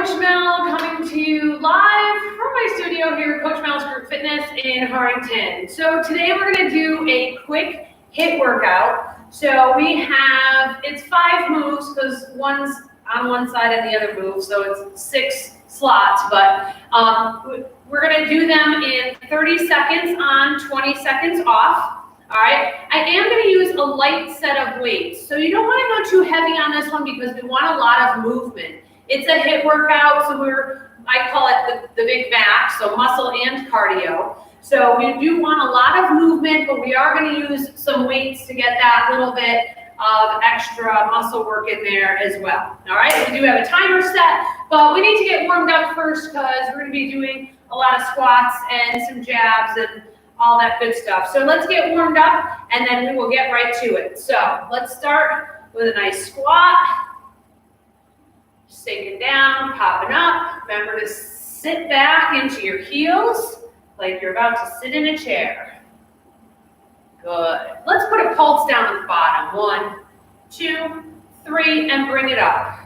Coach Mel coming to you live from my studio here at Coach Mel's Group Fitness in Harrington. So today we're going to do a quick HIIT workout. So we have, it's 5 moves because one's on one side and the other move, so it's 6 slots, but we're going to do them in 30 seconds on, 20 seconds off. All right, I am going to use a light set of weights. So you don't want to go too heavy on this one because we want a lot of movement. It's a HIIT workout, so I call it the Big Mac, so muscle and cardio. So we do want a lot of movement, but we are going to use some weights to get that little bit of extra muscle work in there as well. All right, we do have a timer set, but we need to get warmed up first because we're going to be doing a lot of squats and some jabs and all that good stuff. So let's get warmed up and then we will get right to it. So let's start with a nice squat. Sinking down, popping up. Remember to sit back into your heels like you're about to sit in a chair. Good. Let's put a pulse down at the bottom. 1, 2, 3, and bring it up.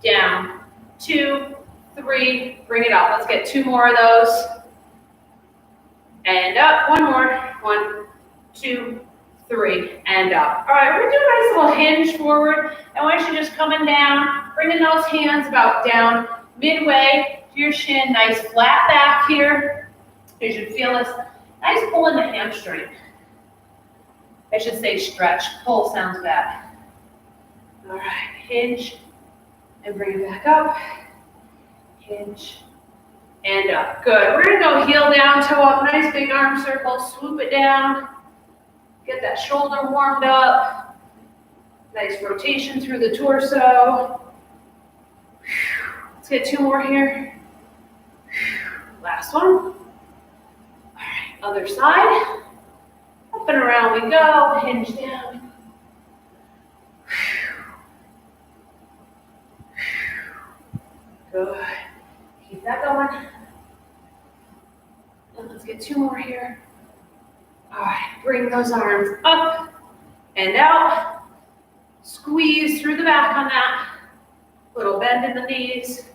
Down. 2, 3, bring it up. Let's get 2 more of those. And up. 1 more. 1, 2, 3, and up. All right, we're going to do a nice little hinge forward. I want you just coming down, bringing those hands about down midway to your shin. Nice flat back here. You should feel this nice pull in the hamstring. I should say stretch. Pull sounds bad. All right, hinge and bring it back up. Hinge and up. Good. We're going to go heel down, toe up. Nice big arm circle. Swoop it down. Get that shoulder warmed up. Nice rotation through the torso. Let's get 2 more here. Last one. All right, other side. Up and around we go. Hinge down. Good. Keep that going. And let's get 2 more here. All right, bring those arms up and out. Squeeze through the back on that. Little bend in the knees.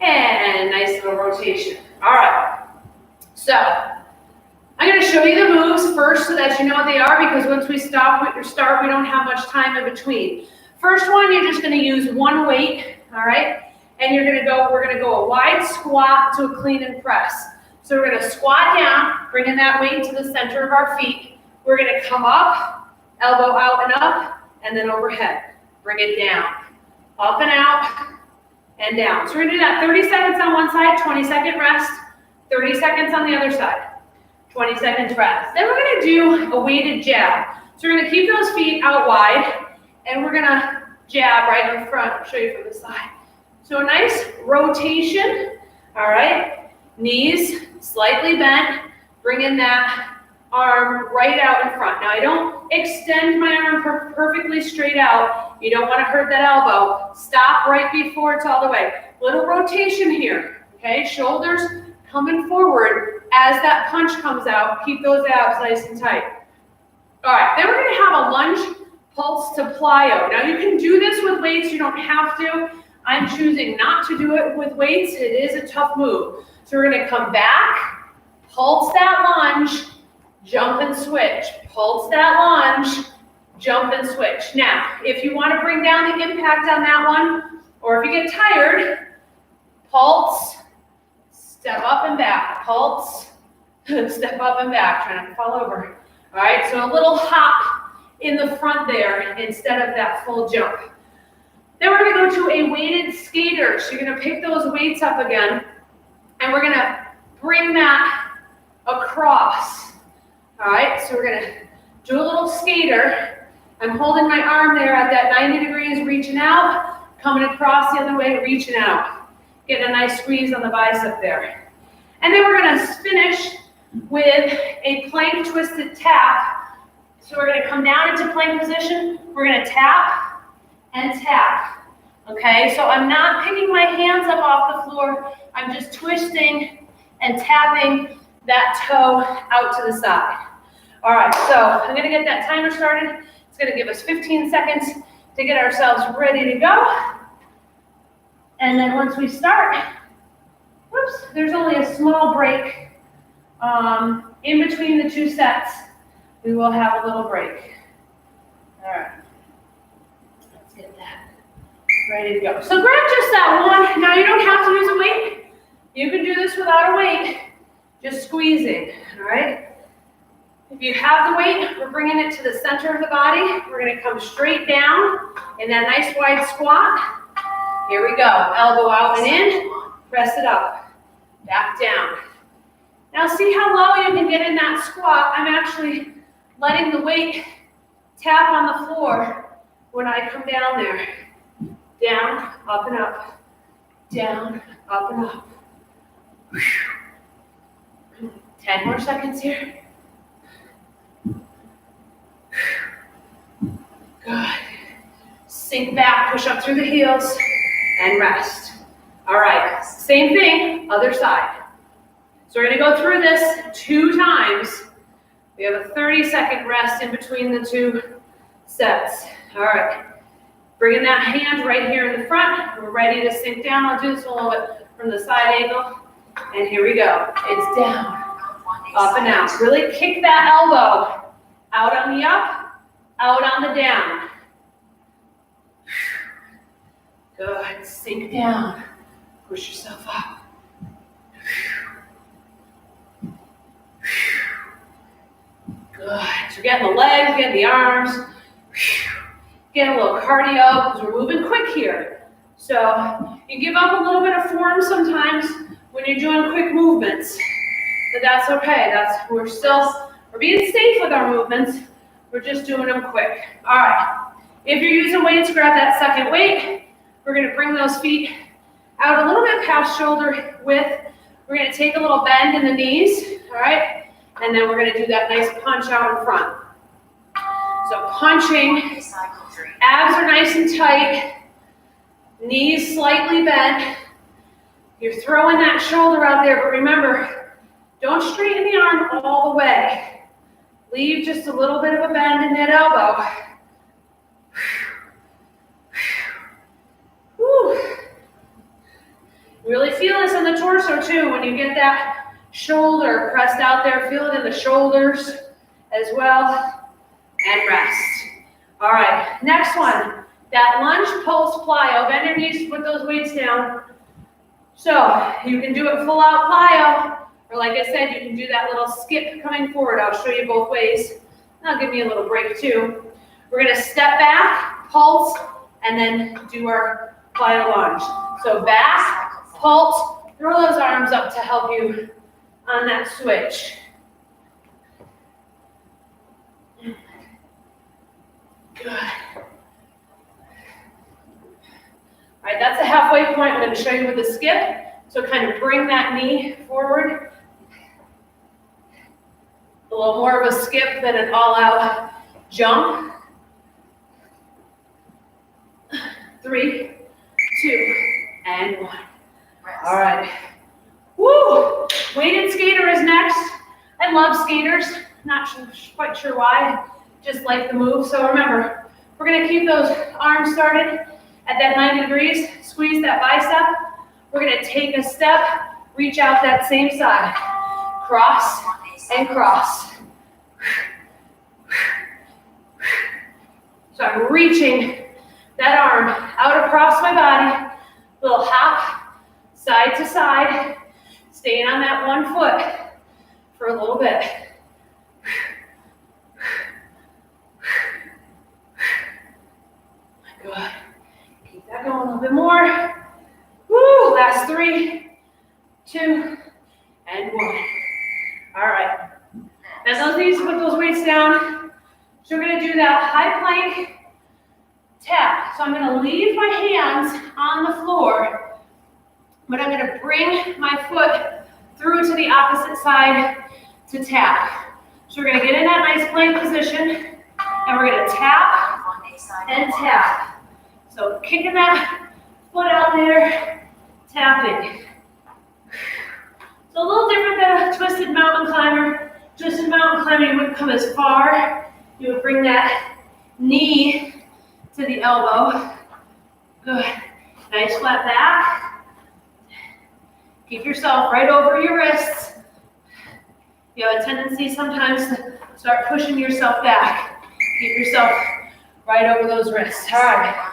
And nice little rotation. All right, so I'm going to show you the moves first so that you know what they are, because once we start, we don't have much time in between. First one, you're just going to use 1 weight, all right? And we're going to go a wide squat to a clean and press. So we're going to squat down, bringing that weight to the center of our feet. We're going to come up, elbow out and up, and then overhead. Bring it down, up and out, and down. So we're going to do that 30 seconds on one side, 20-second rest, 30 seconds on the other side, 20 seconds rest. Then we're going to do a weighted jab. So we're going to keep those feet out wide, and we're going to jab right in front. I'll show you from the side. So a nice rotation, all right? Knees slightly bent, bringing that arm right out in front. Now I don't extend my arm perfectly straight out. You don't want to hurt that elbow. Stop right before it's all the way. Little rotation here, okay? Shoulders coming forward as that punch comes out. Keep those abs nice and tight. All right, then we're going to have a lunge pulse to plyo. Now you can do this with weights. You don't have to. I'm choosing not to do it with weights. It is a tough move. So we're going to come back, pulse that lunge, jump and switch. Pulse that lunge, jump and switch. Now, if you want to bring down the impact on that one, or if you get tired, pulse, step up and back. Pulse, step up and back. Try not to fall over. All right, so a little hop in the front there instead of that full jump. Then we're going to go to a weighted skater. So you're going to pick those weights up again, and we're going to bring that across. All right, so we're going to do a little skater. I'm holding my arm there at that 90 degrees, reaching out, coming across the other way, reaching out. Getting a nice squeeze on the bicep there. And then we're going to finish with a plank twisted tap. So we're going to come down into plank position. We're going to tap and tap, okay? So I'm not picking my hands up off the floor. I'm just twisting and tapping that toe out to the side. All right, so I'm gonna get that timer started. It's gonna give us 15 seconds to get ourselves ready to go. And then once we start, whoops, there's only a small break in between the 2 sets. We will have a little break. All right, let's get that ready to go. So grab just that one. Now you don't have to use a weight. You can do this without a weight, just squeezing, all right? If you have the weight, we're bringing it to the center of the body. We're gonna come straight down in that nice wide squat. Here we go, elbow out and in, press it up, back down. Now see how low you can get in that squat. I'm actually letting the weight tap on the floor when I come down there. Down, up and up, down, up and up. 10 more seconds here. Good. Sink back, push up through the heels, and rest. All right, same thing, other side. So we're gonna go through this 2 times. We have a 30-second rest in between the 2 sets. All right, bringing that hand right here in the front. We're ready to sink down. I'll do this a little bit from the side angle. And here we go. It's down, up and out. Really kick that elbow. Out on the up, out on the down. Good, sink down. Push yourself up. Good, so getting the legs, getting the arms. Getting a little cardio, because we're moving quick here. So you give up a little bit of form sometimes when you're doing quick movements. But that's okay, we're being safe with our movements. We're just doing them quick. All right, if you're using weights, grab that second weight. We're gonna bring those feet out a little bit past shoulder width. We're gonna take a little bend in the knees, all right? And then we're gonna do that nice punch out in front. So punching, abs are nice and tight, knees slightly bent. You're throwing that shoulder out there, but remember, don't straighten the arm all the way. Leave just a little bit of a bend in that elbow. Whew. Really feel this in the torso too, when you get that shoulder pressed out there, feel it in the shoulders as well, and rest. All right, next one, that lunge pulse plyo. Bend your knees, put those weights down. So you can do it full out plyo, or like I said, you can do that little skip coming forward. I'll show you both ways. That'll give me a little break too. We're gonna step back, pulse, and then do our plyo lunge. So back, pulse, throw those arms up to help you on that switch. Good. All right, that's a halfway point. I'm going to show you with the skip. So kind of bring that knee forward. A little more of a skip than an all-out jump. 3, 2, and 1. All right. Woo! Weighted skater is next. I love skaters. Not quite sure why. Just like the move. So remember, we're going to keep those arms started at that 90 degrees. Squeeze that bicep. We're going to take a step, reach out that same side. Cross and cross. So I'm reaching that arm out across my body. Little hop, side to side. Staying on that one foot for a little bit. Good. Keep that going a little bit more. Woo! Last 3, 2, and 1. All right. Now those knees, put those weights down. So we're going to do that high plank tap. So I'm going to leave my hands on the floor, but I'm going to bring my foot through to the opposite side to tap. So we're going to get in that nice plank position, and we're going to tap and tap. So kicking that foot out there, tapping. So a little different than a twisted mountain climber. Twisted mountain climber, you wouldn't come as far. You would bring that knee to the elbow. Good. Nice flat back. Keep yourself right over your wrists. You have a tendency sometimes to start pushing yourself back. Keep yourself right over those wrists. All right.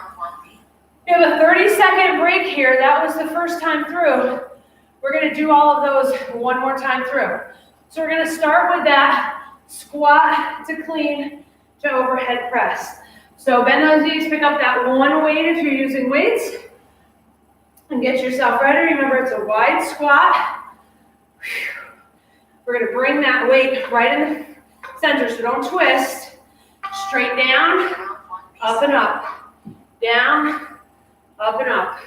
We have a 30-second break here. That was the first time through. We're going to do all of those one more time through. So we're going to start with that squat to clean to overhead press. So bend those knees, pick up that one weight if you're using weights, and get yourself ready. Remember, it's a wide squat. We're going to bring that weight right in the center, so don't twist. Straight down, up and up. Down, up and up.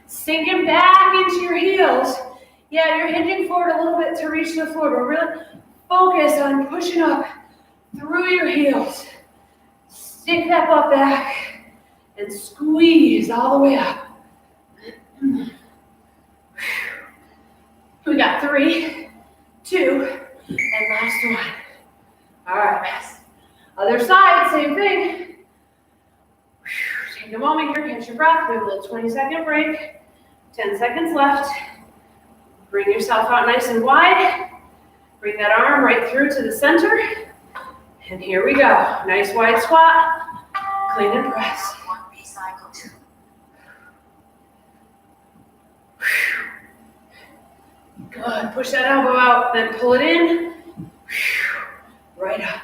Sinking back into your heels. Yeah, you're hinging forward a little bit to reach the floor, but really focus on pushing up through your heels. Stick that butt back and squeeze all the way up. We got 3, 2, and last one. All right. Other side, same thing. Take a moment here, catch your breath. We have a little 20-second break. 10 seconds left. Bring yourself out nice and wide. Bring that arm right through to the center. And here we go. Nice wide squat. Clean and press. Good. Push that elbow out, then pull it in. Right up.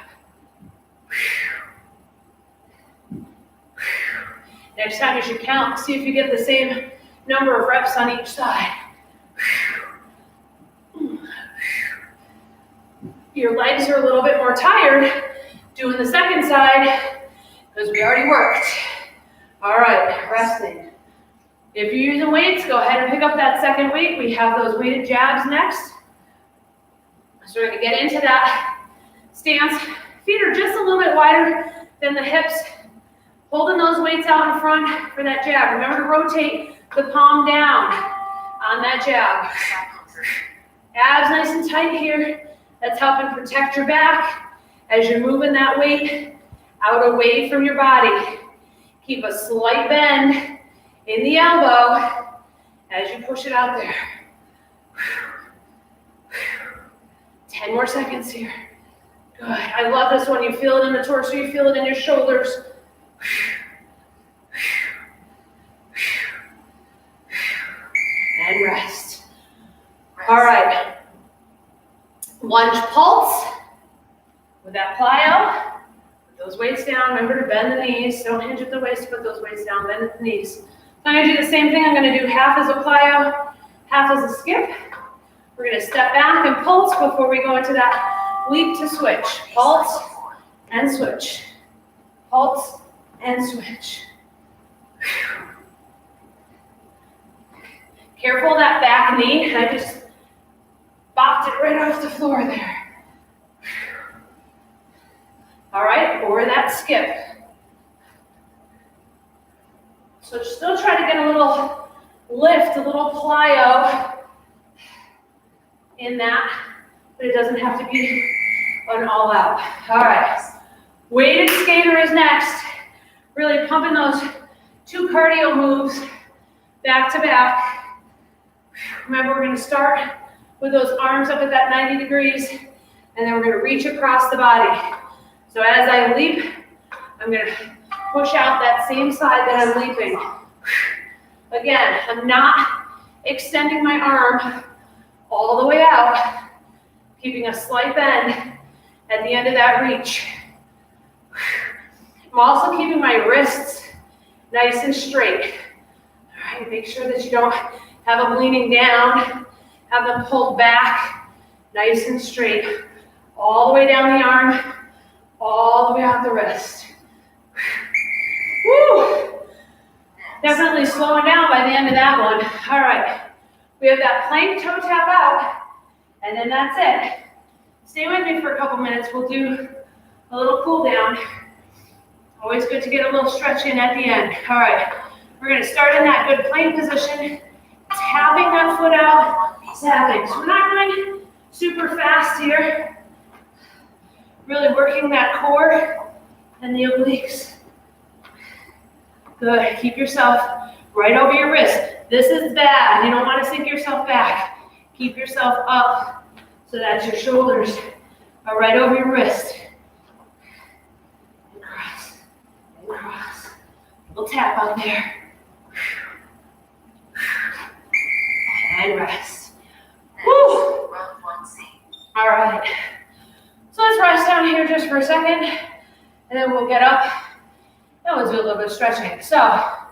Next time you should count. See if you get the same number of reps on each side. Your legs are a little bit more tired doing the second side because we already worked. All right, resting. If you're using weights, go ahead and pick up that second weight. We have those weighted jabs next. So we're going to get into that stance. Feet are just a little bit wider than the hips. Holding those weights out in front for that jab. Remember to rotate the palm down on that jab. Abs nice and tight here. That's helping protect your back as you're moving that weight out away from your body. Keep a slight bend in the elbow as you push it out there. 10 more seconds here. Good. I love this one. You feel it in the torso, you feel it in your shoulders. And rest. All right. Lunge pulse with that plyo. Put those weights down. Remember to bend the knees. Don't hinge at the waist. Put those weights down. Bend at the knees. So I'm going to do the same thing. I'm going to do half as a plyo, half as a skip. We're going to step back and pulse before we go into that leap to switch. Pulse and switch. Pulse and switch. Careful of that back knee. I just bopped it right off the floor there. All right, or that skip. So still try to get a little lift, a little plyo in that, but it doesn't have to be an all out. All right, weighted skater is next. Really pumping those 2 cardio moves back to back. Remember, we're going to start with those arms up at that 90 degrees, and then we're going to reach across the body. So as I leap, I'm going to push out that same side that I'm leaping. Again, I'm not extending my arm all the way out, keeping a slight bend at the end of that reach. I'm also keeping my wrists nice and straight. All right, make sure that you don't have them leaning down, have them pulled back, nice and straight, all the way down the arm, all the way out the wrist. Woo! Definitely slowing down by the end of that one. All right, we have that plank toe tap out, and then that's it. Stay with me for a couple minutes. We'll do a little cool down. Always good to get a little stretch in at the end. All right, we're going to start in that good plank position, tapping that foot out, tapping. So we're not going super fast here. Really working that core and the obliques. Good, keep yourself right over your wrist. This is bad, you don't want to sink yourself back. Keep yourself up so that your shoulders are right over your wrist. And cross, and cross. We'll tap out there. And rest. Woo! All right. So let's rest down here just for a second, and then we'll get up and we'll do a little bit of stretching. So that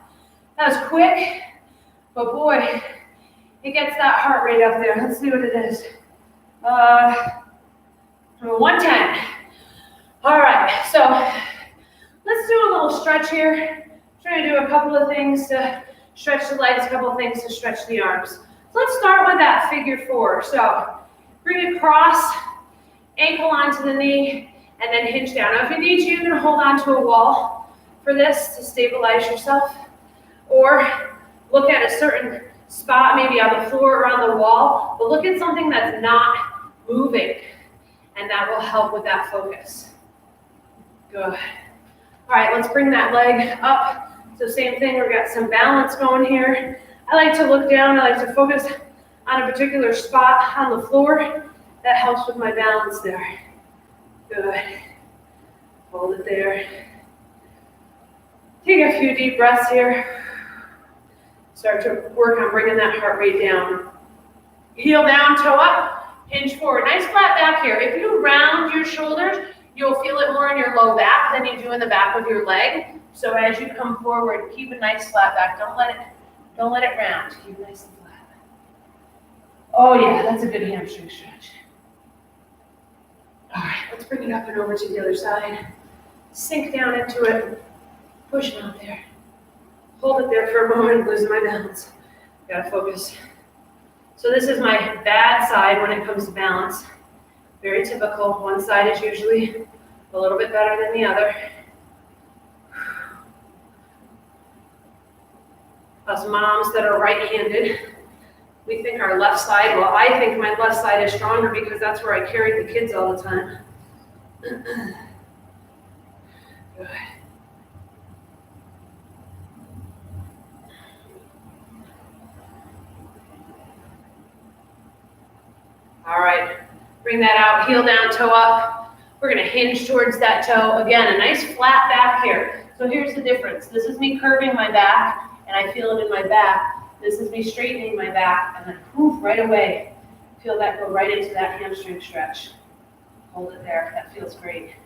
was quick, but boy, it gets that heart rate up there. Let's see what it is. 110. All right, so let's do a little stretch here. I'm trying to do a couple of things to stretch the legs, a couple of things to stretch the arms. So let's start with that figure 4. So bring it across, ankle onto the knee, and then hinge down. Now if you need to, you can hold onto a wall for this to stabilize yourself, or look at a certain spot, maybe on the floor or on the wall, but look at something that's not moving, and that will help with that focus. Good. All right, let's bring that leg up. So same thing, we've got some balance going here. I like to look down, I like to focus on a particular spot on the floor. That helps with my balance there. Good. Hold it there. Take a few deep breaths here. Start to work on bringing that heart rate down. Heel down, toe up, hinge forward. Nice flat back here. If you round your shoulders, you'll feel it more in your low back than you do in the back of your leg. So as you come forward, keep a nice flat back. Don't let it round. Keep it nice and flat. Oh yeah, that's a good hamstring stretch. All right, let's bring it up and over to the other side. Sink down into it. Push it out there. Hold it there for a moment, losing my balance. Gotta focus. So this is my bad side when it comes to balance. Very typical. One side is usually a little bit better than the other. Us moms that are right-handed, we think our left side, well, I think my left side is stronger because that's where I carried the kids all the time. Good. All right, bring that out, heel down, toe up. We're gonna hinge towards that toe. Again, a nice flat back here. So here's the difference. This is me curving my back, and I feel it in my back. This is me straightening my back, and then poof, right away. Feel that go right into that hamstring stretch. Hold it there, that feels great.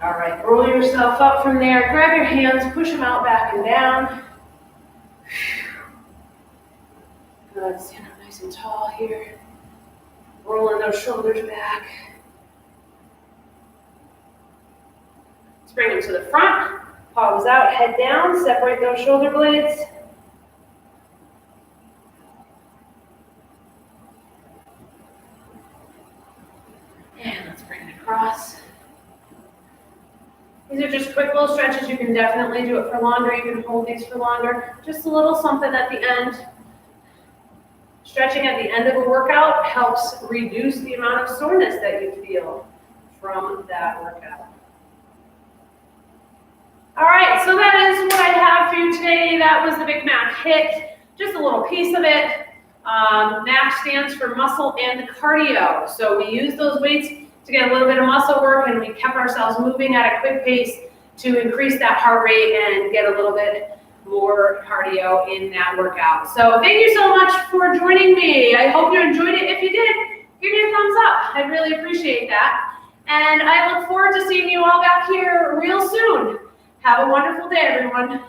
All right, roll yourself up from there. Grab your hands, push them out, back and down. Good, stand up nice and tall here. Rolling those shoulders back. Let's bring them to the front. Palms out, head down, separate those shoulder blades. And let's bring it across. These are just quick little stretches. You can definitely do it for longer. You can hold these for longer. Just a little something at the end. Stretching at the end of a workout helps reduce the amount of soreness that you feel from that workout. All right, so that is what I have for you today. That was the Big Mac HIIT, just a little piece of it. MAC stands for muscle and cardio. So we use those weights to get a little bit of muscle work, and we kept ourselves moving at a quick pace to increase that heart rate and get a little bit more cardio in that workout. So thank you so much for joining me. I hope you enjoyed it. If you did, give me a thumbs up. I'd really appreciate that. And I look forward to seeing you all back here real soon. Have a wonderful day, everyone.